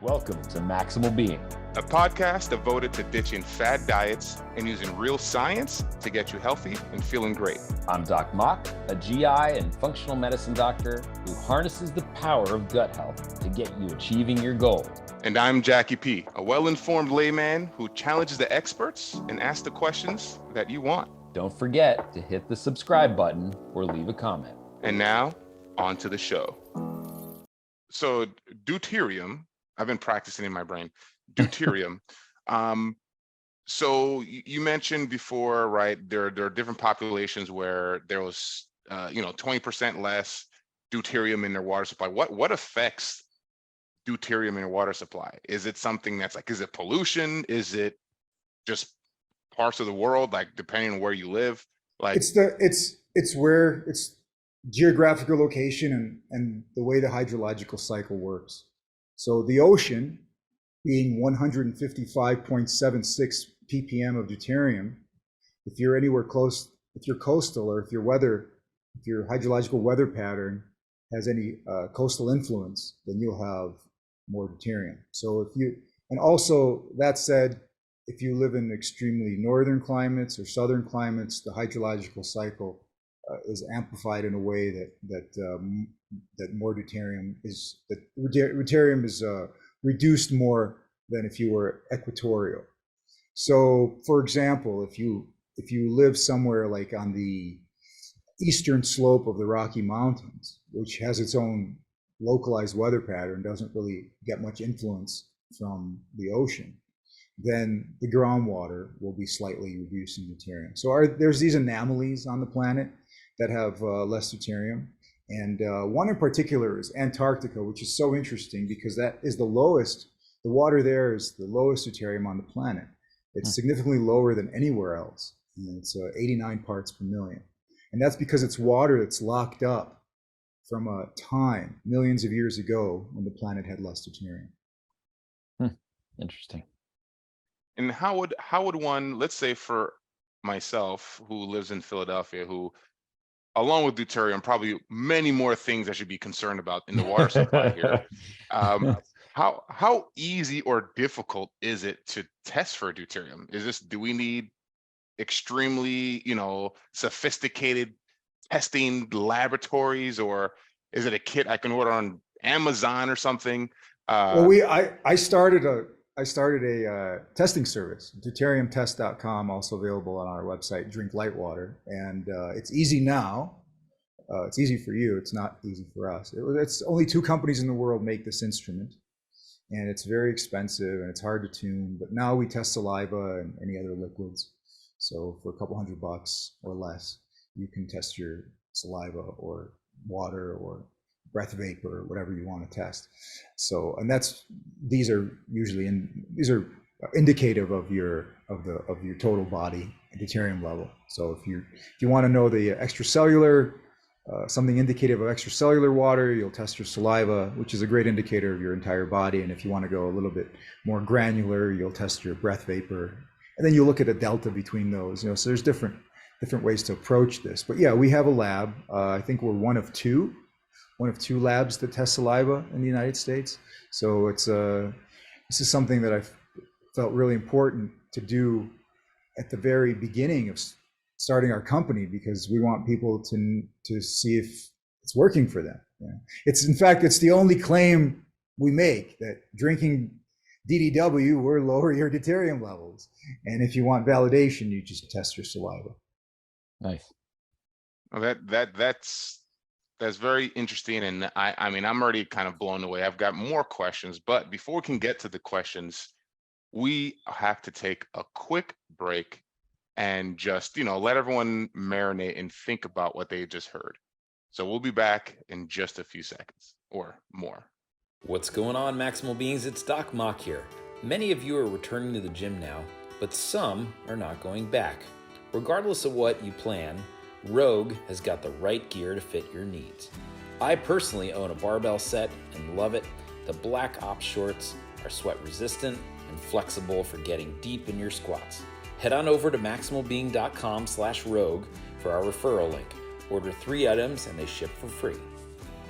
Welcome to Maximal Being, a podcast devoted to ditching fad diets and using real science to get you healthy and feeling great. I'm Doc Mock, a GI and functional medicine doctor who harnesses the power of gut health to get you achieving your goals. And I'm Jacky P, a well-informed layman who challenges the experts and asks the questions that you want. Don't forget to hit the subscribe button or leave a comment. And now, on to the show. So, deuterium, I've been practicing in my brain. Deuterium. So you mentioned before, right? There are different populations where there was, 20% less deuterium in their water supply. What affects deuterium in your water supply? Is it something that's like, is it pollution? Is it just parts of the world, like depending on where you live? Like it's geographical location and the way the hydrological cycle works. So the ocean being 155.76 ppm of deuterium, if you're anywhere close, if you're coastal, or if your hydrological weather pattern has any coastal influence, then you'll have more deuterium. So and also that said, if you live in extremely northern climates or southern climates, the hydrological cycle is amplified in a way that more deuterium is reduced more than if you were equatorial. So, for example, if you live somewhere like on the eastern slope of the Rocky Mountains, which has its own localized weather pattern, doesn't really get much influence from the ocean, then the groundwater will be slightly reduced in deuterium. So there's these anomalies on the planet that have less deuterium. And one in particular is Antarctica, which is so interesting because that is the water there is the lowest deuterium on the planet. It's significantly lower than anywhere else. And it's 89 parts per million. And that's because it's water that's locked up from a time, millions of years ago, when the planet had less deuterium. Interesting. And how would one, let's say for myself who lives in Philadelphia, who along with deuterium, probably many more things I should be concerned about in the water supply here. How easy or difficult is it to test for deuterium? Do we need extremely, sophisticated testing laboratories, or is it a kit I can order on Amazon or something? I started a testing service, deuteriumtest.com, also available on our website, Drink Light Water. And it's easy now. It's easy for you. It's not easy for us. It's only 2 companies in the world make this instrument. And it's very expensive and it's hard to tune. But now we test saliva and any other liquids. So for a couple $100 or less, you can test your saliva or water or breath vapor or whatever you want to test. So, and these are indicative of your total body deuterium level. So if you want to know the extracellular, something indicative of extracellular water, you'll test your saliva, which is a great indicator of your entire body. And if you want to go a little bit more granular, you'll test your breath vapor, and then you look at a delta between those. So there's different ways to approach this. But yeah, we have a lab. I think we're one of two labs that test saliva in the United States. So this is something that I felt really important to do at the very beginning of starting our company, because we want people to see if it's working for them. In fact, it's the only claim we make, that drinking DDW will lower your deuterium levels. And if you want validation, you just test your saliva. Nice. Well, that's very interesting, and I mean, I'm already kind of blown away. I've got more questions, but before we can get to the questions, we have to take a quick break and just, let everyone marinate and think about what they just heard. So we'll be back in just a few seconds or more. What's going on, Maximal Beings? It's Doc Mock here. Many of you are returning to the gym now, but some are not going back. Regardless of what you plan, Rogue has got the right gear to fit your needs. I personally own a barbell set and love it. The Black Ops shorts are sweat resistant and flexible for getting deep in your squats. Head on over to maximalbeing.com/rogue for our referral link. Order 3 items and they ship for free.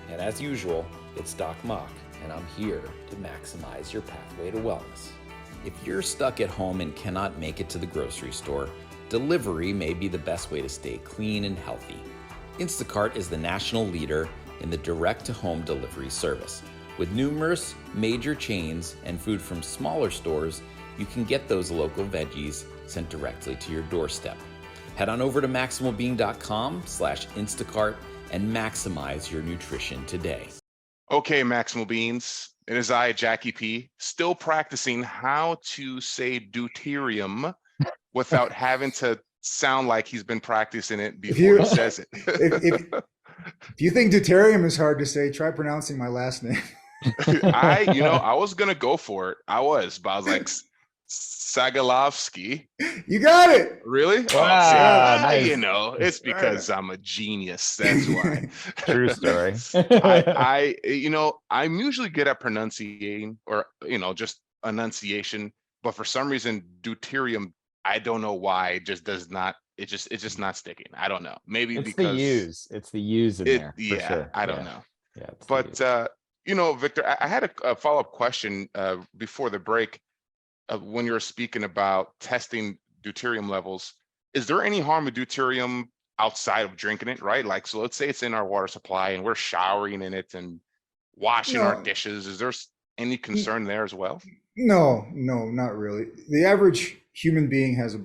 And as usual, it's Doc Mock, and I'm here to maximize your pathway to wellness. If you're stuck at home and cannot make it to the grocery store, delivery may be the best way to stay clean and healthy. Instacart is the national leader in the direct-to-home delivery service. With numerous major chains and food from smaller stores, you can get those local veggies sent directly to your doorstep. Head on over to maximalbeing.com/Instacart and maximize your nutrition today. Okay, Maximal Beings. It is I, Jacky P, still practicing how to say deuterium without having to sound like he's been practicing it before he says it. If you think deuterium is hard to say, try pronouncing my last name. I was gonna go for it. But I was like Sagalovsky. You got it. Really? Wow, nice. It's because I'm a genius. That's why. True story. I'm usually good at pronunciating or just enunciation, but for some reason deuterium, I don't know why, it just does not. It's just not sticking. I don't know. Maybe It's because it's the use in there. Yeah, for sure. I don't know. Yeah, But Victor, I had a follow-up question before the break. When you're speaking about testing deuterium levels, is there any harm with deuterium outside of drinking it, right? Like, so let's say it's in our water supply and we're showering in it and washing our dishes. Is there any concern there as well? No, not really. The average human being has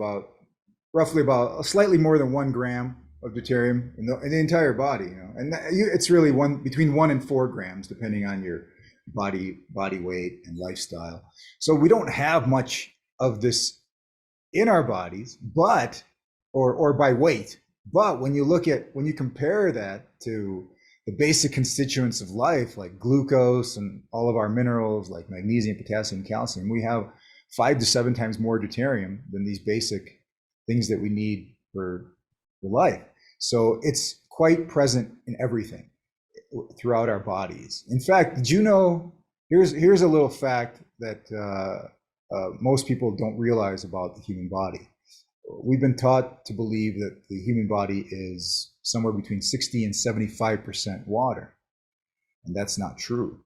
roughly about slightly more than 1 gram of deuterium in the entire body, and it's really between 1 and 4 grams, depending on your body weight and lifestyle. So we don't have much of this in our bodies, but or by weight. But when you compare that to the basic constituents of life, like glucose and all of our minerals like magnesium, potassium, calcium, we have 5 to 7 times more deuterium than these basic things that we need for life. So it's quite present in everything throughout our bodies. In fact, did you know, here's a little fact that most people don't realize about the human body. We've been taught to believe that the human body is somewhere between 60 and 75% water. And that's not true.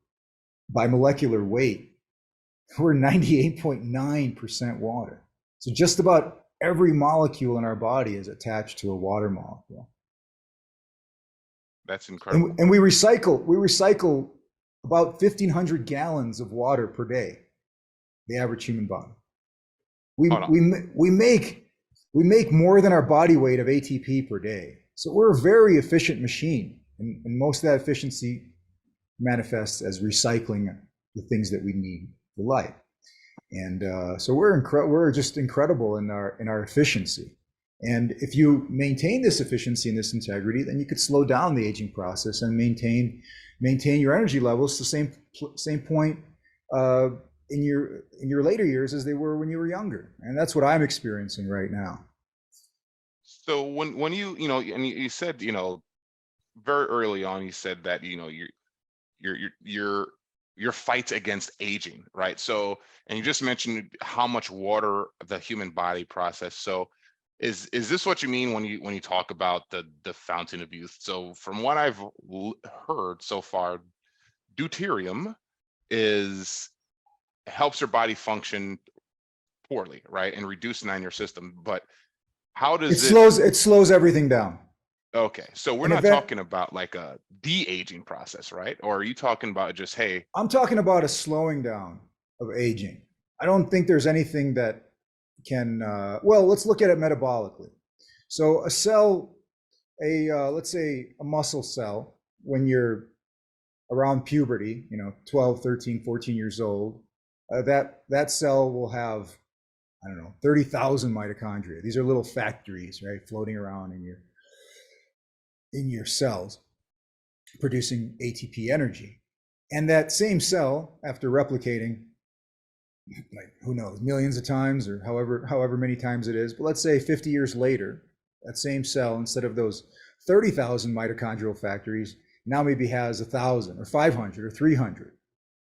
By molecular weight, we're 98.9% water. So just about every molecule in our body is attached to a water molecule. That's incredible. And we recycle about 1,500 gallons of water per day, the average human body. We make more than our body weight of ATP per day. So we're a very efficient machine, and most of that efficiency manifests as recycling the things that we need for life. And so we're just incredible in our efficiency. And if you maintain this efficiency and this integrity, then you could slow down the aging process and maintain your energy levels to the same point in your later years as they were when you were younger. And that's what I'm experiencing right now. So when you said, very early on, you said that, your fight against aging, right? So, and you just mentioned how much water the human body processes. So is this what you mean when you talk about the fountain of youth? So from what I've heard so far, deuterium helps your body function poorly, right? And reduce in your system. But how does it slows everything down. Okay, so we're not talking about like a de-aging process, right? Or are you talking about just, hey? I'm talking about a slowing down of aging. I don't think there's anything that can, let's look at it metabolically. So a cell, let's say a muscle cell, when you're around puberty, 12, 13, 14 years old, that cell will have, 30,000 mitochondria. These are little factories, right, floating around in your cells, producing ATP energy. And that same cell, after replicating, like, who knows, millions of times or however many times it is, but let's say 50 years later, that same cell, instead of those 30,000 mitochondrial factories, now maybe has 1,000 or 500 or 300.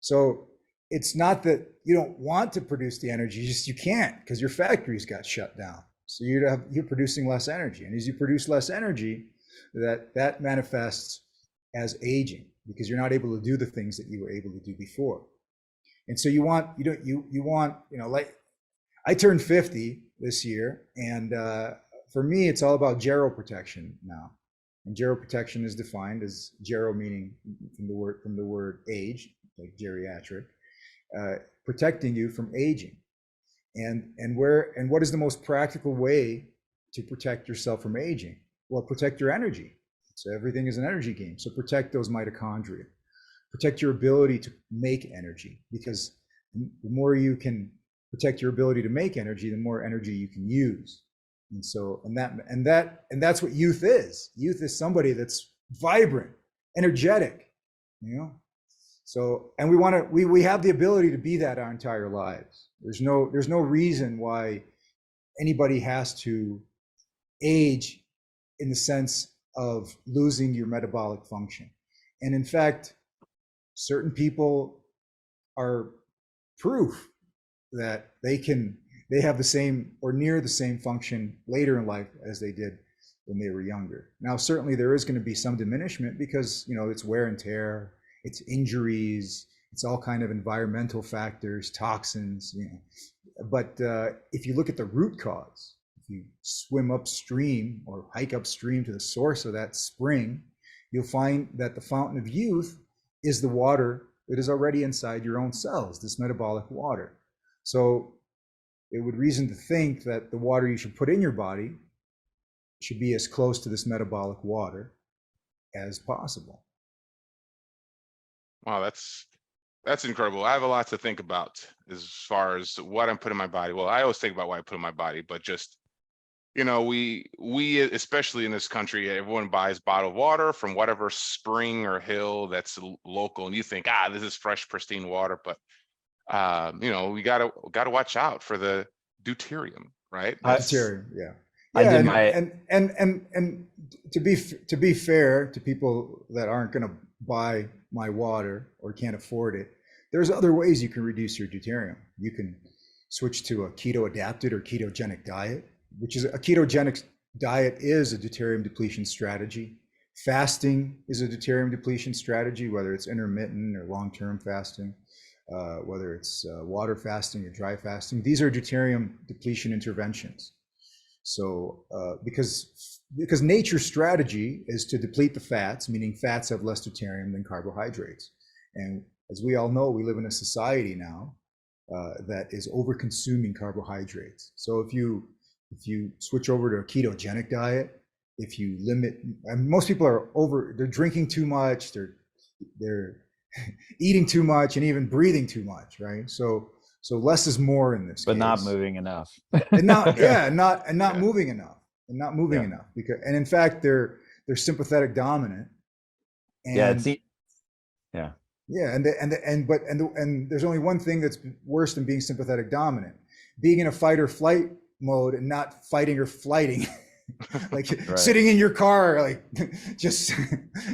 So it's not that you don't want to produce the energy, just you can't, because your factories got shut down. So you're producing less energy. And as you produce less energy, that manifests as aging. because you're not able to do the things that you were able to do before. And so you want, like I turned 50 this year, and for me, it's all about geroprotection now. And geroprotection is defined as gero meaning from the word age, like geriatric, protecting you from aging. And what is the most practical way to protect yourself from aging? Well, protect your energy. So everything is an energy game. So protect those mitochondria. Protect your ability to make energy, because the more you can protect your ability to make energy, the more energy you can use. And so, and that's what youth is. Youth is somebody that's vibrant, energetic, So, and we have the ability to be that our entire lives. There's no reason why anybody has to age in the sense of losing your metabolic function. And in fact, certain people are proof that they have the same or near the same function later in life as they did when they were younger. Now, certainly there is going to be some diminishment because, it's wear and tear, it's injuries, it's all kind of environmental factors, toxins, But if you look at the root cause, if you swim upstream or hike upstream to the source of that spring, you'll find that the fountain of youth is the water that is already inside your own cells, this metabolic water. So it would reason to think that the water you should put in your body should be as close to this metabolic water as possible. Wow, that's incredible. I have a lot to think about as far as what I'm putting in my body. Well, I always think about what I put in my body, but just, we especially in this country, everyone buys bottled water from whatever spring or hill that's local, and you think, this is fresh, pristine water, but we gotta watch out for the deuterium, right? Deuterium, yeah. I did and to be fair to people that aren't going to buy my water or can't afford it, there's other ways you can reduce your deuterium. You can switch to a keto adapted or ketogenic diet, which is a ketogenic diet is a deuterium depletion strategy. Fasting is a deuterium depletion strategy, whether it's intermittent or long-term fasting, whether it's water fasting or dry fasting. These are deuterium depletion interventions. So because nature's strategy is to deplete the fats, meaning fats have less deuterium than carbohydrates. And as we all know, we live in a society now that is over consuming carbohydrates. So if you switch over to a ketogenic diet, if you limit, and most people they're drinking too much, they're eating too much, and even breathing too much, right? So less is more in this but case. not moving enough. and not moving enough, because, and in fact, they're sympathetic dominant. And and there's only one thing that's worse than being sympathetic dominant: being in a fight or flight mode and not fighting or flighting. Like right. Sitting in your car, like just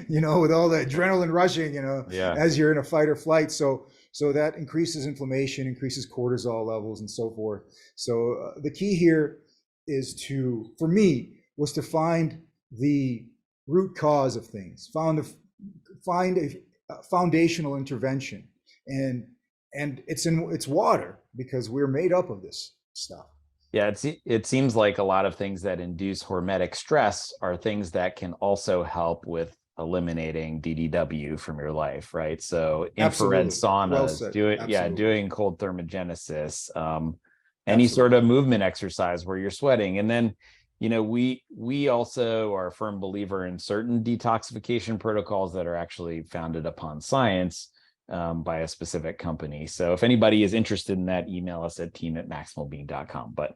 with all the adrenaline rushing, as you're in a fight or flight. So that increases inflammation, increases cortisol levels, and so forth. So the key here is for me, was to find the root cause of things, find a foundational intervention, and it's water, because we're made up of this stuff. Yeah, it seems like a lot of things that induce hormetic stress are things that can also help with eliminating DDW from your life, right? So infrared saunas, doing cold thermogenesis, any sort of movement exercise where you're sweating. And then, we also are a firm believer in certain detoxification protocols that are actually founded upon science by a specific company. So if anybody is interested in that, email us at team@maximalbeing.com. But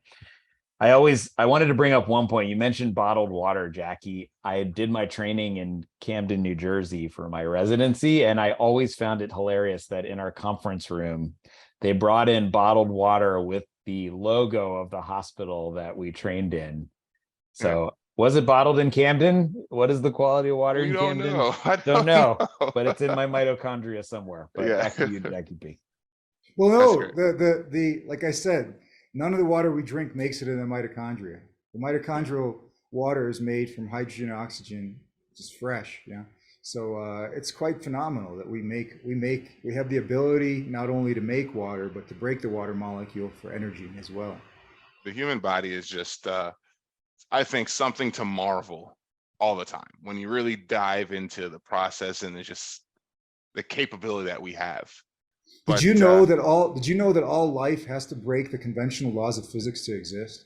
I wanted to bring up one point. You mentioned bottled water, Jacky. I did my training in Camden, New Jersey for my residency, and I always found it hilarious that in our conference room, they brought in bottled water with the logo of the hospital that we trained in. So was it bottled in Camden? What is the quality of water in Camden? I don't know, but it's in my mitochondria somewhere. But back to you, Jacky P. Well, no, the like I said, none of the water we drink makes it in the mitochondria. The mitochondrial water is made from hydrogen and oxygen, which is fresh. Yeah. So it's quite phenomenal that we have the ability not only to make water, but to break the water molecule for energy as well. The human body is just, I think, something to marvel all the time when you really dive into the process and it's just the capability that we have. Did you know that all life has to break the conventional laws of physics to exist?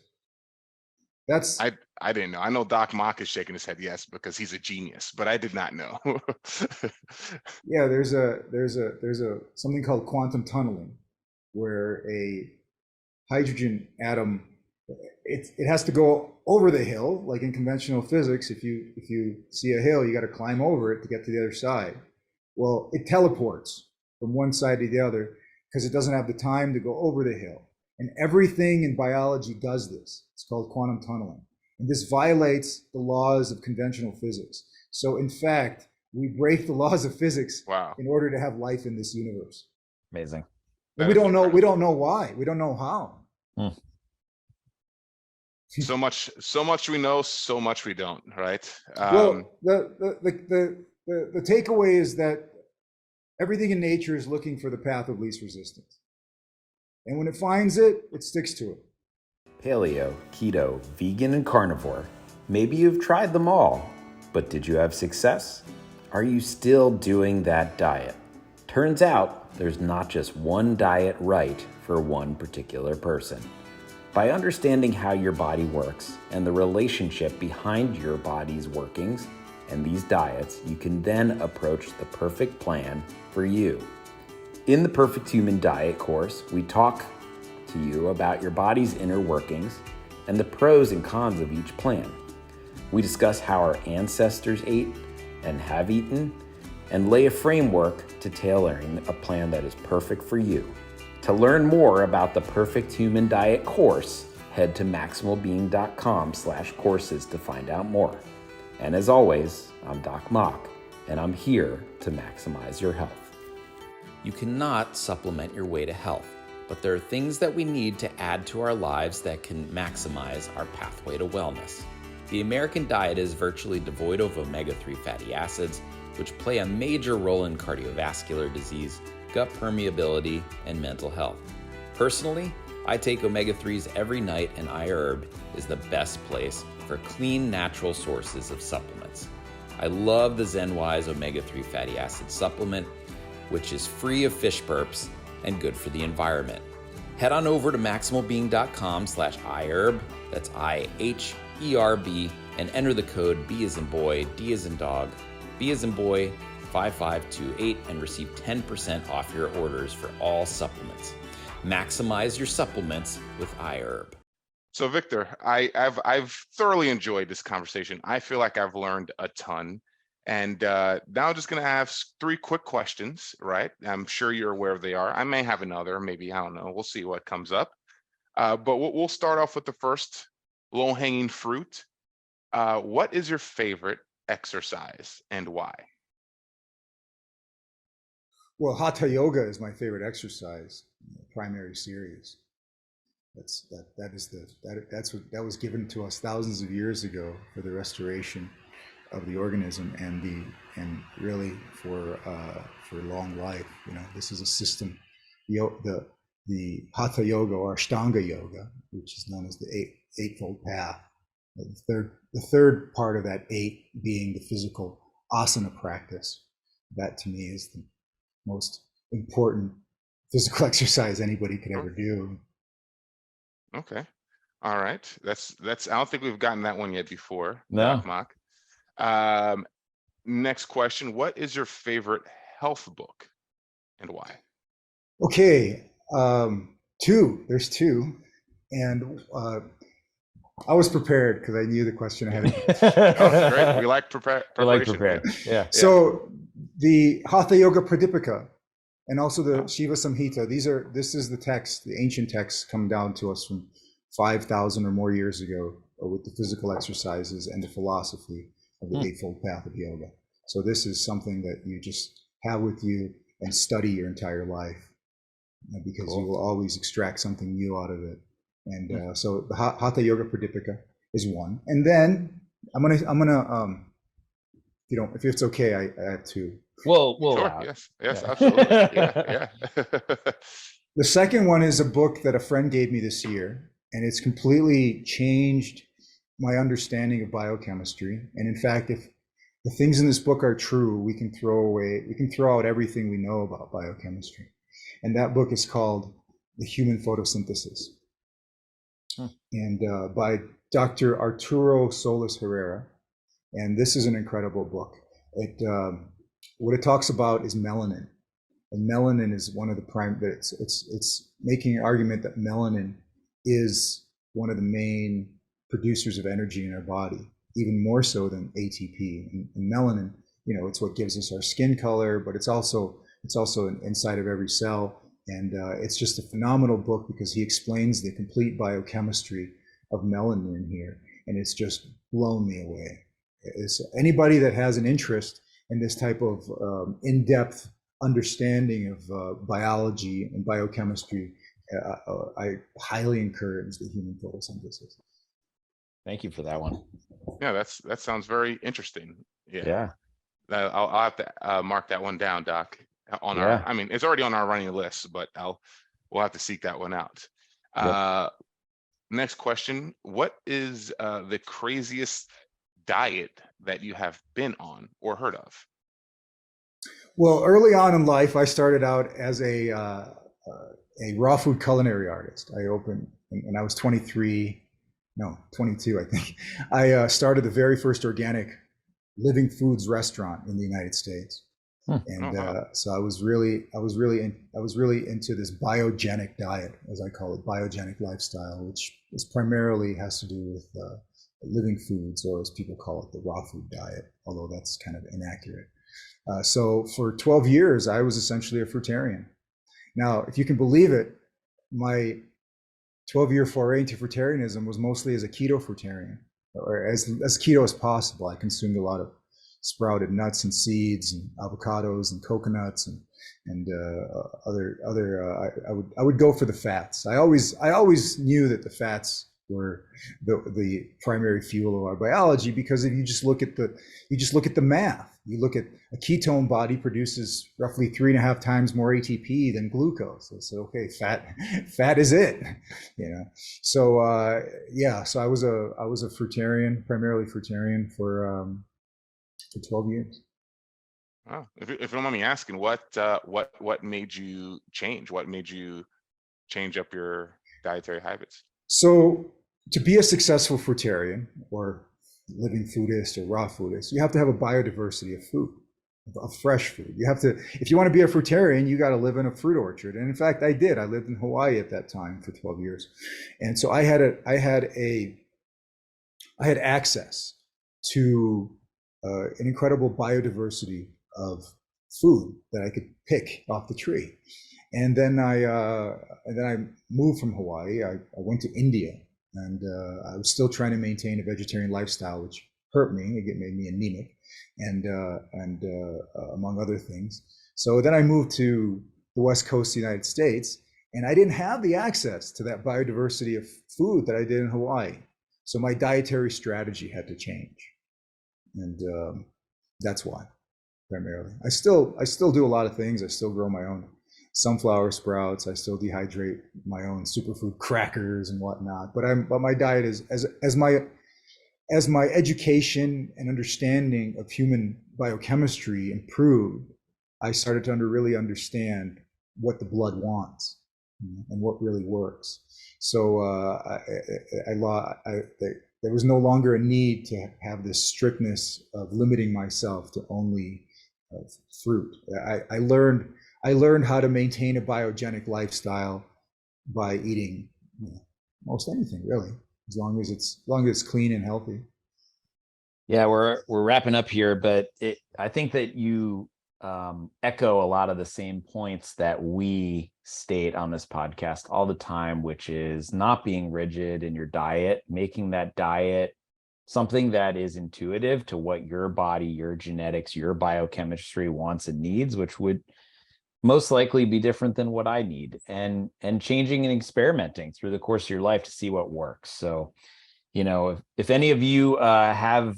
I didn't know. I know Doc Mock is shaking his head yes because he's a genius, but I did not know. Yeah, there's a something called quantum tunneling, where a hydrogen atom, it has to go over the hill, like in conventional physics. If you see a hill, you got to climb over it to get to the other side. Well, it teleports from one side to the other because it doesn't have the time to go over the hill. And everything in biology does this. It's called quantum tunneling. And this violates the laws of conventional physics. So in fact, we break the laws of physics in order to have life in this universe. Amazing. But we don't know why. We don't know how. So much we know, so much we don't, right? Well, the takeaway is that everything in nature is looking for the path of least resistance. And when it finds it, it sticks to it. Paleo, keto, vegan, and carnivore. Maybe you've tried them all, but did you have success? Are you still doing that diet? Turns out there's not just one diet right for one particular person. By understanding how your body works and the relationship behind your body's workings and these diets, you can then approach the perfect plan for you. In the Perfect Human Diet course, we talk to you about your body's inner workings and the pros and cons of each plan. We discuss how our ancestors ate and have eaten and lay a framework to tailoring a plan that is perfect for you. To learn more about the Perfect Human Diet course, head to maximalbeing.com/courses to find out more. And as always, I'm Doc Mock, and I'm here to maximize your health. You cannot supplement your way to health, but there are things that we need to add to our lives that can maximize our pathway to wellness. The American diet is virtually devoid of omega-3 fatty acids, which play a major role in cardiovascular disease, gut permeability, and mental health. Personally, I take omega-3s every night, and iHerb is the best place for clean, natural sources of supplements. I love the ZenWise omega-3 fatty acid supplement, which is free of fish burps and good for the environment. Head on over to maximalbeing.com/iHerb, that's IHERB, and enter the code B as in boy, D as in dog, B as in boy, 5528 and receive 10% off your orders for all supplements. Maximize your supplements with iHerb. So Victor, I've thoroughly enjoyed this conversation. I feel like I've learned a ton. And now I'm just going to ask 3 quick questions, right? I'm sure you're aware they are. I may have another, maybe, I don't know. We'll see what comes up. But we'll start off with the first low-hanging fruit. What is your favorite exercise and why? Well, Hatha Yoga is my favorite exercise, primary series. That was given to us thousands of years ago for the restoration of the organism and really for long life. This is a system. The Hatha Yoga or Ashtanga Yoga, which is known as the eightfold path. The third part of that 8 being the physical asana practice. That to me is the most important physical exercise anybody could ever do. Okay. All right. That's I don't think we've gotten that one yet before. No. Doc Mock. Next question. What is your favorite health book and why? Okay. 2. There's 2. And I was prepared because I knew the question ahead of me. Oh, great. We like preparation. We like prepared. Yeah. So the Hatha Yoga Pradipika and also the Shiva Samhita, this is the text, the ancient texts come down to us from 5,000 or more years ago with the physical exercises and the philosophy of the Eightfold Path of Yoga. So this is something that you just have with you and study your entire life because you will always extract something new out of it. And so the Hatha Yoga Pradipika is one. And then I'm gonna if it's okay, I have two. Sure. Yes. Absolutely. Yeah. The second one is a book that a friend gave me this year, and it's completely changed my understanding of biochemistry. And in fact, if the things in this book are true, we can throw out everything we know about biochemistry. And that book is called The Human Photosynthesis. And by Dr. Arturo Solis Herrera. And this is an incredible book. What it talks about is melanin. And melanin is one of the it's making an argument that melanin is one of the main producers of energy in our body, even more so than ATP. And melanin, it's what gives us our skin color, but it's also inside of every cell. And it's just a phenomenal book because he explains the complete biochemistry of melanin in here, and it's just blown me away. Anybody that has an interest in this type of in-depth understanding of biology and biochemistry, I highly encourage The Human Photosynthesis. Thank you for that one. Yeah, that sounds very interesting. Yeah. I'll have to mark that one down, Doc. It's already on our running list, but we'll have to seek that one out. Yep. Next question: what is the craziest diet that you have been on or heard of? Well, early on in life, I started out as a raw food culinary artist. I opened when I was 22, I think. I started the very first organic living foods restaurant in the United States. And so I was really into this biogenic diet, as I call it, biogenic lifestyle, which primarily has to do with living foods, or as people call it, the raw food diet, although that's kind of inaccurate. So for 12 years, I was essentially a fruitarian. Now, if you can believe it, my 12-year foray into fruitarianism was mostly as a keto fruitarian, or as keto as possible. I consumed a lot of sprouted nuts and seeds and avocados and coconuts and I would go for the fats. I always knew that the fats were the primary fuel of our biology, because if you just look at the math, you look at a ketone body produces roughly 3.5 times more ATP than glucose. So okay, fat is it, So so I was a fruitarian, primarily fruitarian for 12 years. Wow. If you don't mind me asking, what made you change? What made you change up your dietary habits? So to be a successful fruitarian or living foodist or raw foodist, you have to have a biodiversity of food, of fresh food. You have to, if you want to be a fruitarian, you got to live in a fruit orchard. And in fact, I did. I lived in Hawaii at that time for 12 years. And so I had access to an incredible biodiversity of food that I could pick off the tree. And then I moved from Hawaii. I went to India, and I was still trying to maintain a vegetarian lifestyle, which hurt me. It made me anemic, and among other things. So then I moved to the West Coast of the United States, and I didn't have the access to that biodiversity of food that I did in Hawaii. So my dietary strategy had to change. And that's why, primarily. I still do a lot of things. I still grow my own sunflower sprouts. I still dehydrate my own superfood crackers and whatnot. But my diet is as my education and understanding of human biochemistry improved, I started to really understand what the blood wants and what really works. So there was no longer a need to have this strictness of limiting myself to only fruit. I learned how to maintain a biogenic lifestyle by eating most anything, really, as long as it's clean and healthy. Yeah, we're wrapping up here, but I think that you echo a lot of the same points that we state on this podcast all the time, which is not being rigid in your diet, making that diet something that is intuitive to what your body, your genetics, your biochemistry wants and needs, which would most likely be different than what I need, and changing and experimenting through the course of your life to see what works. So, if any of you have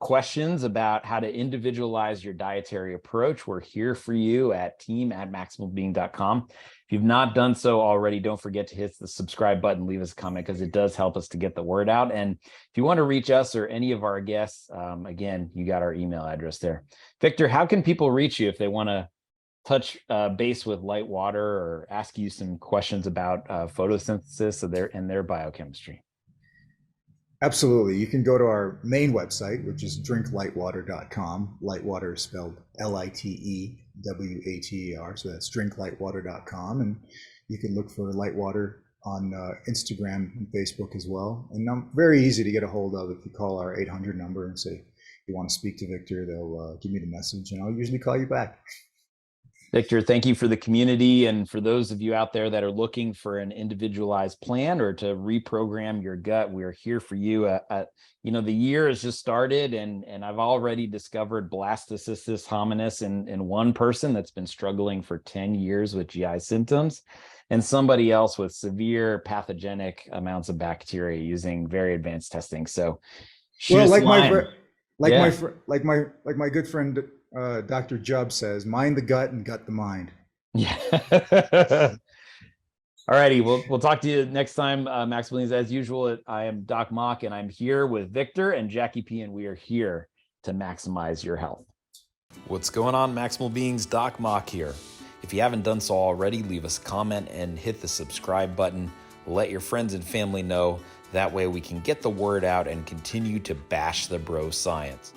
questions about how to individualize your dietary approach, we're here for you at team@maximalbeing.com. If you've not done so already, don't forget to hit the subscribe button, leave us a comment, because it does help us to get the word out. And if you want to reach us or any of our guests, again, you got our email address there. Victor, how can people reach you if they want to touch base with Litewater or ask you some questions about photosynthesis and their biochemistry? Absolutely. You can go to our main website, which is drinklitewater.com. Litewater is spelled Litewater. So that's drinklitewater.com. And you can look for Litewater on Instagram and Facebook as well. And I'm very easy to get a hold of if you call our 800 number and say you want to speak to Victor. They'll give me the message and I'll usually call you back. Victor, thank you for the community. And for those of you out there that are looking for an individualized plan or to reprogram your gut, we're here for you. The year has just started and I've already discovered blastocystis hominis in one person that's been struggling for 10 years with GI symptoms and somebody else with severe pathogenic amounts of bacteria using very advanced testing. So, well, my good friend, Dr. Jubb says, mind the gut and gut the mind. Yeah. All righty. We'll talk to you next time. Maximal Beings, as usual, I am Doc Mock and I'm here with Victor and Jacky P, and we are here to maximize your health. What's going on, Maximal Beings? Doc Mock here. If you haven't done so already, leave us a comment and hit the subscribe button. Let your friends and family know. That way we can get the word out and continue to bash the bro science.